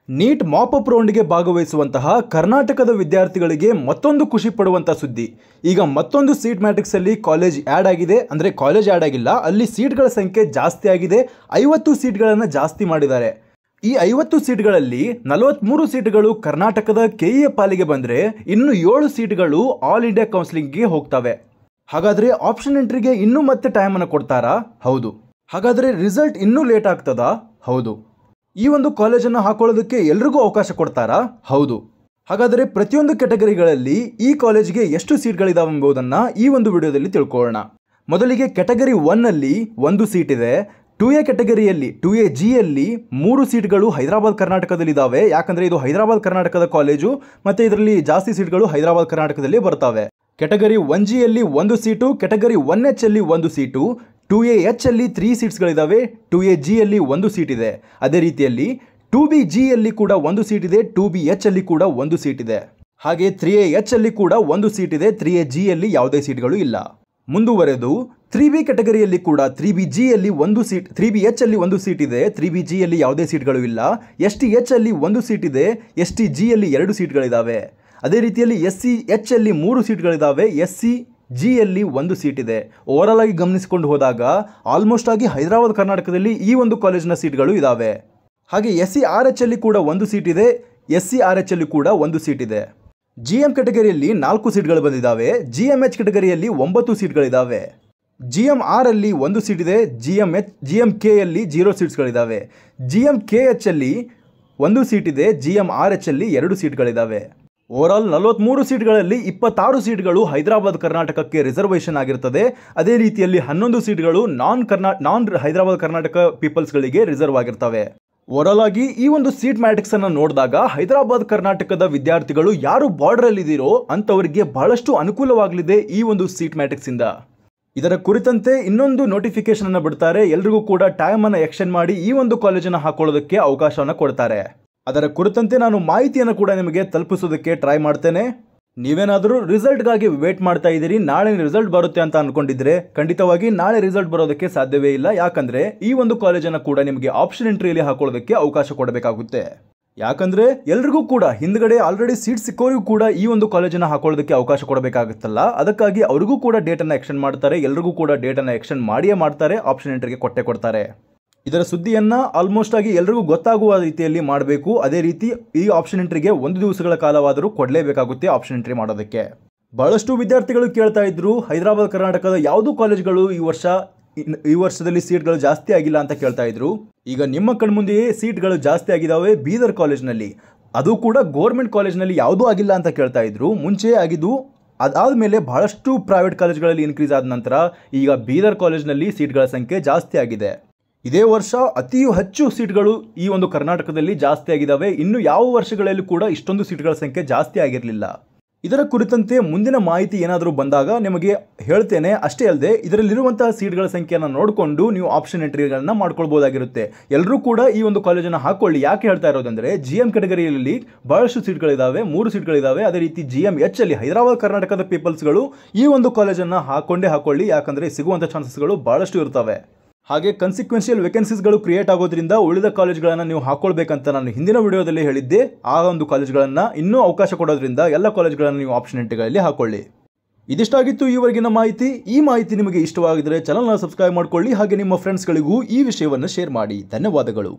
Neat mop up ರೌಂಡ್ಗೆ ಭಾಗವಹಿಸುವಂತಹ ಕರ್ನಾಟಕದ ವಿದ್ಯಾರ್ಥಿಗಳಿಗೆ ಮತ್ತೊಂದು ಖುಷಿ ಪಡುವಂತ ಸುದ್ದಿ. ಈಗ ಮತ್ತೊಂದು ಸೀಟ್ ಮ್ಯಾಟ್ರಿಕ್ಸ್ ಅಲ್ಲಿ ಕಾಲೇಜ್ ಆಡ್ ಆಗಿದೆ. ಅಂದ್ರೆ ಕಾಲೇಜ್ ಆಡ್ ಆಗಿಲ್ಲ, ಅಲ್ಲಿ ಸೀಟ್ಗಳ ಸಂಖ್ಯೆ ಜಾಸ್ತಿ ಆಗಿದೆ. 50 ಸೀಟ್ಗಳನ್ನು ಜಾಸ್ತಿ ಮಾಡಿದ್ದಾರೆ. ಈ 50 ಸೀಟ್ಗಳಲ್ಲಿ 43 ಸೀಟ್ಗಳು ಕರ್ನಾಟಕದ ಕೆಇಎ ಪಾಲಿಗೆ ಬಂದ್ರೆ ಇನ್ನು 7 ಸೀಟ್ಗಳು ಆಲ್ ಇಂಡಿಯಾ ಕೌನ್ಸಿಲಿಂಗ್ಗೆ ಹೋಗ್ತವೆ. ಹಾಗಾದ್ರೆ ಆಪ್ಷನ್ ಎಂಟ್ರಿಗೆ ಇನ್ನೂ ಮತ್ತೆ ಟೈಮ್ ಅನ್ನು ಕೊಡ್ತಾರಾ? ಹೌದು. ಹಾಗಾದ್ರೆ ರಿಸಲ್ಟ್ ಇನ್ನೂ ಲೇಟ್ ಆಗ್ತದಾ? ಹೌದು. ಈ ಒಂದು ಕಾಲೇಜನ್ನು ಹಾಕೊಳ್ಳೋದಕ್ಕೆ ಎಲ್ರಿಗೂ ಅವಕಾಶ ಕೊಡ್ತಾರಾ? ಹೌದು. ಹಾಗಾದರೆ ಪ್ರತಿಯೊಂದು ಕ್ಯಾಟಗರಿಗಳಲ್ಲಿ ಈ ಕಾಲೇಜ್ಗೆ ಎಷ್ಟು ಸೀಟ್ಗಳಿದಾವೆ ಎಂಬುದನ್ನು ಈ ಒಂದು ವಿಡಿಯೋದಲ್ಲಿ ತಿಳ್ಕೊಳ್ಳೋಣ. ಮೊದಲಿಗೆ ಕ್ಯಾಟಗರಿ 1 ಅಲ್ಲಿ 1 ಸೀಟ್ ಇದೆ. 2A ಕ್ಯಾಟಗರಿಯಲ್ಲಿ 2AG ಯಲ್ಲಿ 3 ಸೀಟ್ಗಳು ಹೈದರಾಬಾದ್ ಕರ್ನಾಟಕದಲ್ಲಿದ್ದಾವೆ. ಯಾಕಂದ್ರೆ ಇದು ಹೈದರಾಬಾದ್ ಕರ್ನಾಟಕದ ಕಾಲೇಜು ಮತ್ತೆ ಇದರಲ್ಲಿ ಜಾಸ್ತಿ ಸೀಟ್ಗಳು ಹೈದರಾಬಾದ್ ಕರ್ನಾಟಕದಲ್ಲಿ ಬರ್ತವೆ. ಕ್ಯಾಟಗರಿ 1G ಯಲ್ಲಿ 1 ಸೀಟು, ಕ್ಯಾಟಗರಿ 1H ಅಲ್ಲಿ 1 ಸೀಟು, 2AH ಅಲ್ಲಿ 3 ಸೀಟ್ಸ್ಗಳಿದ್ದಾವೆ, 2AG ಅಲ್ಲಿ 1 ಸೀಟ್ ಇದೆ. ಅದೇ ರೀತಿಯಲ್ಲಿ 2BG ಅಲ್ಲಿ ಕೂಡ 1 ಸೀಟ್ ಇದೆ, 2BH ಅಲ್ಲಿ ಕೂಡ 1 ಸೀಟ್ ಇದೆ. ಹಾಗೆ 3AH ಅಲ್ಲಿ ಕೂಡ 1 ಸೀಟ್ ಇದೆ, 3AG ಅಲ್ಲಿ ಯಾವುದೇ ಸೀಟ್ಗಳು ಇಲ್ಲ. ಮುಂದುವರೆದು 3B ಕ್ಯಾಟಗರಿಯಲ್ಲಿ ಕೂಡ 3BG ಅಲ್ಲಿ 1 ಸೀಟ್, 3BH ಅಲ್ಲಿ 1 ಸೀಟ್ ಇದೆ, 3BG ಅಲ್ಲಿ ಯಾವುದೇ ಸೀಟ್ಗಳು ಇಲ್ಲ. STH ಅಲ್ಲಿ 1 ಸೀಟ್ ಇದೆ, STG ಅಲ್ಲಿ 2 ಸೀಟ್ಗಳಿದ್ದಾವೆ. ಅದೇ ರೀತಿಯಲ್ಲಿ SCH ಅಲ್ಲಿ 3 ಸೀಟ್ಗಳಿದ್ದಾವೆ, SCG ಯಲ್ಲಿ 1 ಸೀಟ್ ಇದೆ. ಓವರಾಲ್ ಆಗಿ ಗಮನಿಸಿಕೊಂಡು ಹೋದಾಗ ಆಲ್ಮೋಸ್ಟ್ ಆಗಿ ಹೈದರಾಬಾದ್ ಕರ್ನಾಟಕದಲ್ಲಿ ಈ ಒಂದು ಕಾಲೇಜಿನ ಸೀಟ್ಗಳು ಇದಾವೆ. ಹಾಗೆ SCRH ಅಲ್ಲಿ ಕೂಡ 1 ಸೀಟ್ ಇದೆ, SCRH ಅಲ್ಲಿ ಕೂಡ 1 ಸೀಟ್ ಇದೆ. GM ಕ್ಯಾಟಗರಿಯಲ್ಲಿ 4 ಸೀಟ್ಗಳು ಬಂದಿದ್ದಾವೆ, GMH ಕ್ಯಾಟಗರಿಯಲ್ಲಿ 9 ಸೀಟ್ಗಳಿದ್ದಾವೆ. GMR ಅಲ್ಲಿ 1 ಸೀಟ್ ಇದೆ, GMK ಯಲ್ಲಿ 0 ಸೀಟ್ಸ್ಗಳಿದ್ದಾವೆ. GMKH ಅಲ್ಲಿ 1 ಸೀಟ್ ಇದೆ, GMRH ಅಲ್ಲಿ 2 ಸೀಟ್ಗಳಿದ್ದಾವೆ. ಓವರಾಲ್ 43 ಸೀಟ್ಗಳಲ್ಲಿ 26 ಸೀಟ್ಗಳು ಹೈದರಾಬಾದ್ ಕರ್ನಾಟಕಕ್ಕೆ ರಿಸರ್ವೇಷನ್ ಆಗಿರ್ತದೆ. ಅದೇ ರೀತಿಯಲ್ಲಿ 11 ಸೀಟ್ಗಳು ನಾನ್ ಹೈದರಾಬಾದ್ ಕರ್ನಾಟಕ ಪೀಪಲ್ಸ್ಗಳಿಗೆ ರಿಸರ್ವ್ ಆಗಿರ್ತವೆ. ಓವರಾಲ್ ಆಗಿ ಈ ಒಂದು ಸೀಟ್ ಮ್ಯಾಟ್ರಿಕ್ಸ್ ಅನ್ನು ನೋಡಿದಾಗ ಹೈದರಾಬಾದ್ ಕರ್ನಾಟಕದ ವಿದ್ಯಾರ್ಥಿಗಳು ಯಾರು ಬಾರ್ಡರ್ ಅಲ್ಲಿ ಇದೀರೋ ಅಂತವರಿಗೆ ಬಹಳಷ್ಟು ಅನುಕೂಲವಾಗಲಿದೆ ಈ ಒಂದು ಸೀಟ್ ಮ್ಯಾಟ್ರಿಕ್ಸ್ ಇಂದ. ಇದರ ಕುರಿತಂತೆ ಇನ್ನೊಂದು ನೋಟಿಫಿಕೇಶನ್ ಅನ್ನು ಬಿಡ್ತಾರೆ. ಎಲ್ರಿಗೂ ಕೂಡ ಟೈಮ್ ಅನ್ನು ಎಕ್ಸ್ಟೆಂಡ್ ಮಾಡಿ ಈ ಒಂದು ಕಾಲೇಜನ್ನು ಹಾಕೊಳ್ಳೋದಕ್ಕೆ ಅವಕಾಶವನ್ನು ಕೊಡ್ತಾರೆ. ಅದರ ಕುರಿತಂತೆ ನಾನು ಮಾಹಿತಿಯನ್ನು ಕೂಡ ನಿಮಗೆ ತಲುಪಿಸೋದಕ್ಕೆ ಟ್ರೈ ಮಾಡ್ತೇನೆ. ನೀವೇನಾದರೂ ರಿಸಲ್ಟ್ಗಾಗಿ ವೇಟ್ ಮಾಡ್ತಾ ಇದ್ದೀರಿ, ನಾಳೆ ರಿಸಲ್ಟ್ ಬರುತ್ತೆ ಅಂತ ಅನ್ಕೊಂಡಿದ್ರೆ ಖಂಡಿತವಾಗಿ ನಾಳೆ ರಿಸಲ್ಟ್ ಬರೋದಕ್ಕೆ ಸಾಧ್ಯವೇ ಇಲ್ಲ. ಯಾಕಂದ್ರೆ ಈ ಒಂದು ಕಾಲೇಜನ್ನು ಕೂಡ ನಿಮಗೆ ಆಪ್ಷನ್ ಎಂಟ್ರಿಯಲ್ಲಿ ಹಾಕೊಳ್ಳೋದಕ್ಕೆ ಅವಕಾಶ ಕೊಡಬೇಕಾಗುತ್ತೆ. ಯಾಕಂದ್ರೆ ಎಲ್ರಿಗೂ ಕೂಡ ಹಿಂದ್ಗಡೆ ಆಲ್ರೆಡಿ ಸೀಟ್ ಸಿಕ್ಕೋರಿಗೂ ಕೂಡ ಈ ಒಂದು ಕಾಲೇಜನ್ನು ಹಾಕೊಳ್ಳೋದಕ್ಕೆ ಅವಕಾಶ ಕೊಡಬೇಕಾಗುತ್ತಲ್ಲ, ಅದಕ್ಕಾಗಿ ಅವರಿಗೂ ಕೂಡ ಡೇಟನ್ನು ಎಕ್ಸ್ಟೆಂಡ್ ಮಾಡ್ತಾರೆ. ಎಲ್ರಿಗೂ ಕೂಡ ಡೇಟನ್ನು ಎಕ್ಸ್ಟೆಂಡ್ ಮಾಡಿಯೇ ಮಾಡ್ತಾರೆ, ಆಪ್ಷನ್ ಎಂಟ್ರಿಗೆ ಕೊಡ್ತಾರೆ. ಇದರ ಸುದ್ದಿಯನ್ನು ಆಲ್ಮೋಸ್ಟ್ ಆಗಿ ಎಲ್ರಿಗೂ ಗೊತ್ತಾಗುವ ರೀತಿಯಲ್ಲಿ ಮಾಡಬೇಕು. ಅದೇ ರೀತಿ ಈ ಆಪ್ಷನ್ ಎಂಟ್ರಿಗೆ 1 ದಿವಸಗಳ ಕಾಲವಾದರೂ ಕೊಡಲೇಬೇಕಾಗುತ್ತೆ ಆಪ್ಷನ್ ಎಂಟ್ರಿ ಮಾಡೋದಕ್ಕೆ. ಬಹಳಷ್ಟು ವಿದ್ಯಾರ್ಥಿಗಳು ಕೇಳ್ತಾ ಇದ್ರು, ಹೈದರಾಬಾದ್ ಕರ್ನಾಟಕದ ಯಾವುದೂ ಕಾಲೇಜ್ಗಳು ಈ ವರ್ಷದಲ್ಲಿ ಸೀಟ್ಗಳು ಜಾಸ್ತಿ ಆಗಿಲ್ಲ ಅಂತ ಕೇಳ್ತಾ ಇದ್ರು. ಈಗ ನಿಮ್ಮ ಕಣ್ಮುಂದೆಯೇ ಸೀಟ್ಗಳು ಜಾಸ್ತಿ ಆಗಿದ್ದಾವೆ ಬೀದರ್ ಕಾಲೇಜ್ನಲ್ಲಿ. ಅದು ಕೂಡ ಗೌರ್ಮೆಂಟ್ ಕಾಲೇಜ್ನಲ್ಲಿ ಯಾವುದೂ ಆಗಿಲ್ಲ ಅಂತ ಕೇಳ್ತಾ ಇದ್ರು. ಮುಂಚೆ ಆಗಿದ್ದು, ಅದಾದಮೇಲೆ ಬಹಳಷ್ಟು ಪ್ರೈವೇಟ್ ಕಾಲೇಜ್ಗಳಲ್ಲಿ ಇನ್ಕ್ರೀಸ್ ಆದ ನಂತರ ಈಗ ಬೀದರ್ ಕಾಲೇಜ್ನಲ್ಲಿ ಸೀಟ್ಗಳ ಸಂಖ್ಯೆ ಜಾಸ್ತಿ ಆಗಿದೆ. ಇದೇ ವರ್ಷ ಅತಿ ಹೆಚ್ಚು ಸೀಟ್ಗಳು ಈ ಒಂದು ಕರ್ನಾಟಕದಲ್ಲಿ ಜಾಸ್ತಿ ಆಗಿದ್ದಾವೆ. ಇನ್ನು ಯಾವ ವರ್ಷಗಳಲ್ಲಿ ಕೂಡ ಇಷ್ಟೊಂದು ಸೀಟ್ಗಳ ಸಂಖ್ಯೆ ಜಾಸ್ತಿ ಆಗಿರಲಿಲ್ಲ. ಇದರ ಕುರಿತಂತೆ ಮುಂದಿನ ಮಾಹಿತಿ ಏನಾದರೂ ಬಂದಾಗ ನಿಮಗೆ ಹೇಳ್ತೇನೆ. ಅಷ್ಟೇ ಅಲ್ಲದೆ ಇದರಲ್ಲಿರುವಂತಹ ಸೀಟ್ಗಳ ಸಂಖ್ಯೆಯನ್ನು ನೋಡಿಕೊಂಡು ನೀವು ಆಪ್ಷನ್ ಎಂಟ್ರಿಗಳನ್ನು ಮಾಡ್ಕೊಳ್ಬಹುದಾಗಿರುತ್ತೆ. ಎಲ್ಲರೂ ಕೂಡ ಈ ಒಂದು ಕಾಲೇಜನ್ನು ಹಾಕೊಳ್ಳಿ. ಯಾಕೆ ಹೇಳ್ತಾ ಇರೋದಂದ್ರೆ GM ಕ್ಯಾಟಗರಿಯಲ್ಲಿ ಬಹಳಷ್ಟು ಸೀಟ್ಗಳಿದ್ದಾವೆ, 3 ಸೀಟ್ಗಳಿದ್ದಾವೆ. ಅದೇ ರೀತಿ GMH ಅಲ್ಲಿ ಹೈದರಾಬಾದ್ ಕರ್ನಾಟಕದ ಪೀಪಲ್ಸ್ಗಳು ಈ ಒಂದು ಕಾಲೇಜನ್ನು ಹಾಕೊಳ್ಳಿ. ಯಾಕಂದ್ರೆ ಸಿಗುವಂಥ ಚಾನ್ಸಸ್ಗಳು ಬಹಳಷ್ಟು ಇರ್ತವೆ. ಹಾಗೆ ಕನ್ಸಿಕ್ವೆನ್ಷಿಯಲ್ ವೇಕೆನ್ಸೀಸ್ಗಳು ಕ್ರಿಯೇಟ್ ಆಗೋದ್ರಿಂದ ಉಳಿದ ಕಾಲೇಜ್ಗಳನ್ನು ನೀವು ಹಾಕೊಳ್ಬೇಕಂತ ನಾನು ಹಿಂದಿನ ವಿಡಿಯೋದಲ್ಲಿ ಹೇಳಿದ್ದೆ. ಆ ಒಂದು ಕಾಲೇಜ್ಗಳನ್ನು ಇನ್ನೂ ಅವಕಾಶ ಕೊಡೋದ್ರಿಂದ ಎಲ್ಲ ಕಾಲೇಜ್ಗಳನ್ನು ನೀವು ಆಪ್ಷನ್ ಎಂಟ್ರಿಗಳಲ್ಲಿ ಹಾಕೊಳ್ಳಿ. ಇದಿಷ್ಟಾಗಿತ್ತು ಈವರೆಗಿನ ಮಾಹಿತಿ. ಈ ಮಾಹಿತಿ ನಿಮಗೆ ಇಷ್ಟವಾಗಿದ್ದರೆ ಚಾನಲ್ನ ಸಬ್ಸ್ಕ್ರೈಬ್ ಮಾಡ್ಕೊಳ್ಳಿ. ಹಾಗೆ ನಿಮ್ಮ ಫ್ರೆಂಡ್ಸ್ಗಳಿಗೂ ಈ ವಿಷಯವನ್ನು ಶೇರ್ ಮಾಡಿ. ಧನ್ಯವಾದಗಳು.